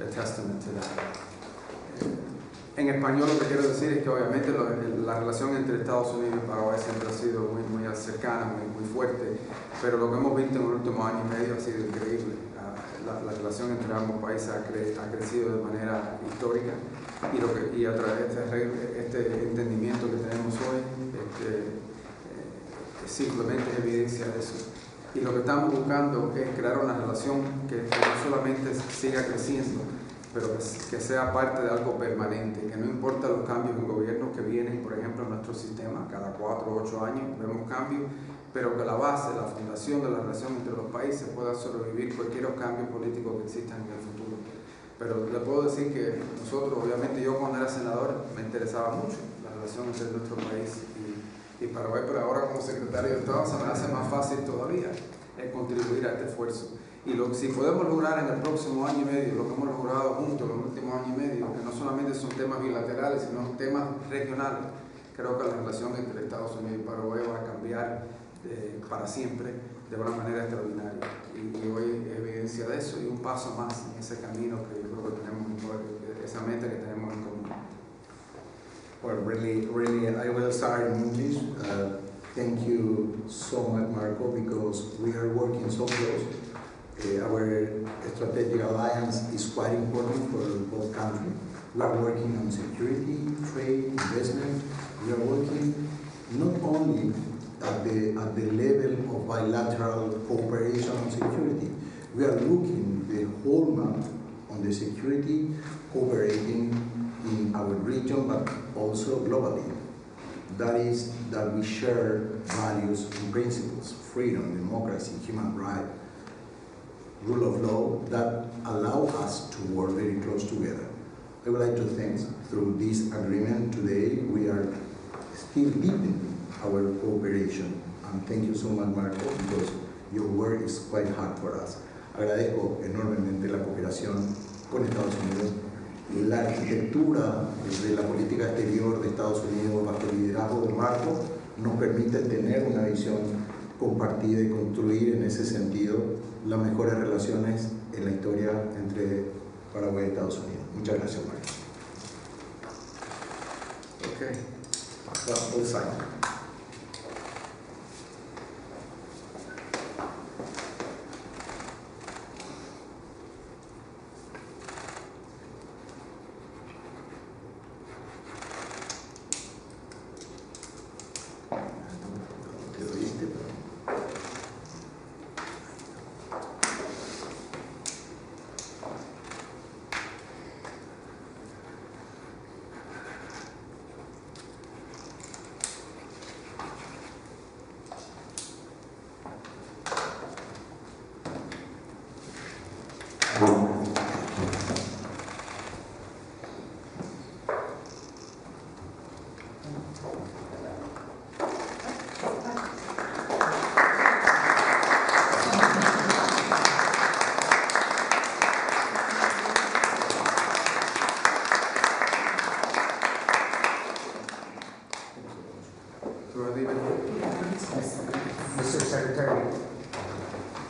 a testament to that. En español lo que quiero decir es que obviamente la relación entre Estados Unidos y Paraguay siempre ha sido muy cercana, muy fuerte, pero lo que hemos visto en el último año y medio ha sido increíble. La relación entre ambos países ha crecido de manera histórica y a través de este entendimiento que tenemos hoy simplemente es evidencia de eso. Y lo que estamos buscando es crear una relación que no solamente siga creciendo, pero que sea parte de algo permanente, que no importa los cambios en gobierno que vienen, por ejemplo, en nuestro sistema, cada 4 o 8 años vemos cambios, pero que la base, la fundación de la relación entre los países pueda sobrevivir cualquier cambio político que existan en el futuro. Pero le puedo decir que nosotros, obviamente yo cuando era senador me interesaba mucho la relación entre nuestro país y Paraguay, pero ahora como secretario de Estado se me hace más fácil todavía contribuir a este esfuerzo. Y si podemos lograr en el próximo año y medio lo que hemos logrado juntos en los últimos años y medio, que no solamente son temas bilaterales, sino temas regionales, creo que la relación entre Estados Unidos y Paraguay va a cambiar para siempre de una manera extraordinaria. Y hoy es evidencia de eso y un paso más en ese camino que yo creo que tenemos, esa meta que tenemos en común. Well, really, I will start in English. Thank you so much, Marco, because we are working so close. Our strategic alliance is quite important for both countries. We are working on security, trade, investment. We are working not only at the level of bilateral cooperation on security. We are looking the whole map on the security cooperating in our region, but also globally. That is that we share values and principles, freedom, democracy, human rights, rule of law, that allow us to work very close together. I would like to thank, through this agreement today, we are still deepening our cooperation. And thank you so much, Marco, because your work is quite hard for us. Agradezco enormemente la cooperación con Estados Unidos. La arquitectura de la política exterior de Estados Unidos bajo el liderazgo de Marco nos permite tener una visión compartida y construir en ese sentido las mejores relaciones en la historia entre Paraguay y Estados Unidos. Muchas gracias, Marco. Okay. Well, all signed. Mr. Secretary,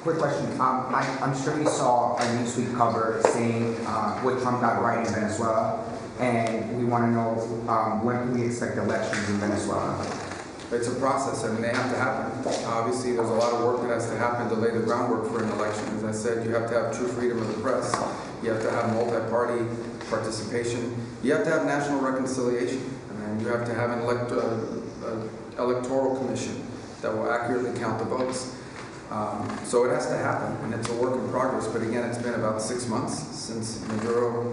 quick question. I'm sure you saw a Newsweek cover saying what Trump got right in Venezuela, and we want to know when can we expect elections in Venezuela? It's a process. I mean, they have to happen. Obviously, there's a lot of work that has to happen to lay the groundwork for an election. As I said, you have to have true freedom of the press. You have to have multi-party participation. You have to have national reconciliation. And you have to have an electoral commission that will accurately count the votes. So it has to happen, and it's a work in progress. But again, it's been about 6 months since Maduro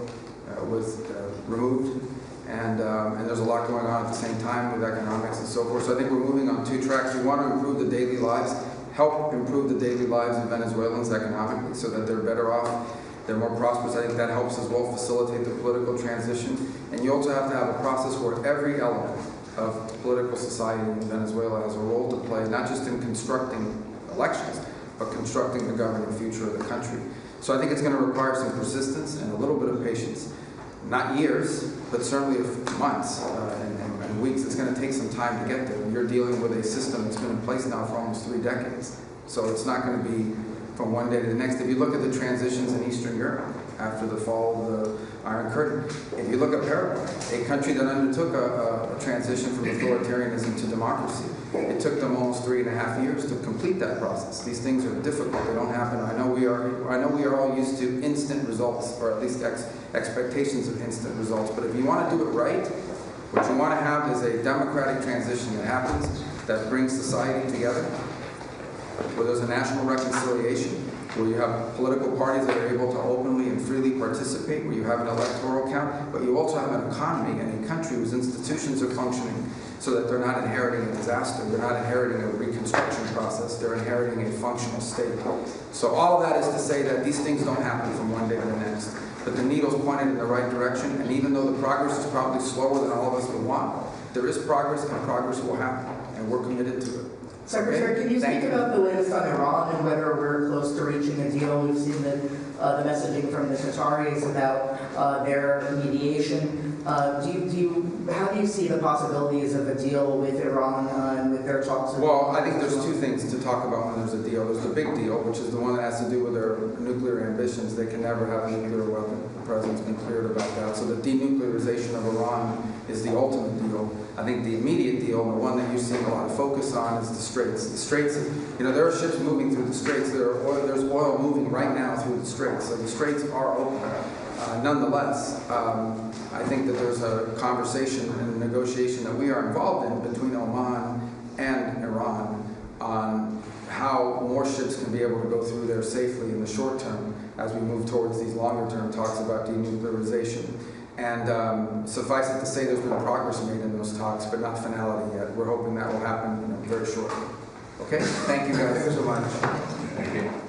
was removed. And there's a lot going on at the same time with economics and so forth. So I think we're moving on 2 tracks. We want to improve the daily lives, help improve the daily lives of Venezuelans economically so that they're better off, they're more prosperous. I think that helps as well facilitate the political transition. And you also have to have a process where every element of political society in Venezuela has a role to play, not just in constructing elections, but constructing the governing future of the country. So I think it's going to require some persistence and a little bit of patience. Not years, but certainly months and weeks. It's going to take some time to get there. You're dealing with a system that's been in place now for almost 3 decades. So it's not going to be from one day to the next. If you look at the transitions in Eastern Europe, after the fall of the Iron Curtain. If you look at Paraguay, a country that undertook a transition from authoritarianism to democracy, it took them almost 3.5 years to complete that process. These things are difficult; they don't happen. I know we are all used to instant results, or at least expectations of instant results. But if you want to do it right, what you want to have is a democratic transition that happens, that brings society together, where there's a national reconciliation, where you have political parties that are able to openly and freely participate, where you have an electoral count, but you also have an economy and a country whose institutions are functioning so that they're not inheriting a disaster, they're not inheriting a reconstruction process, they're inheriting a functional state. So all of that is to say that these things don't happen from one day to the next, but the needle's pointed in the right direction, and even though the progress is probably slower than all of us would want, there is progress, and progress will happen, and we're committed to it. Secretary, can you speak about the latest on Iran and whether we're close to reaching a deal? We've seen the messaging from the Qataris about their mediation. How do you see the possibilities of a deal with Iran and with their talks? Well, I think there's two things to talk about when there's a deal. There's the big deal, which is the one that has to do with their nuclear ambitions. They can never have a nuclear weapon. The president's been clear about that. So the denuclearization of Iran is the ultimate deal. I think the immediate deal, and the one that you're seeing a lot of focus on, is the Straits. The Straits, there are ships moving through the Straits. There's oil moving right now through the Straits. So the Straits are open. Nonetheless, I think that there's a conversation and a negotiation that we are involved in between Oman and Iran on how more ships can be able to go through there safely in the short term as we move towards these longer term talks about denuclearization. And suffice it to say, there's been progress made in those talks, but not finality yet. We're hoping that will happen very shortly. Okay? Thank you guys. Thank you so much. Thank you.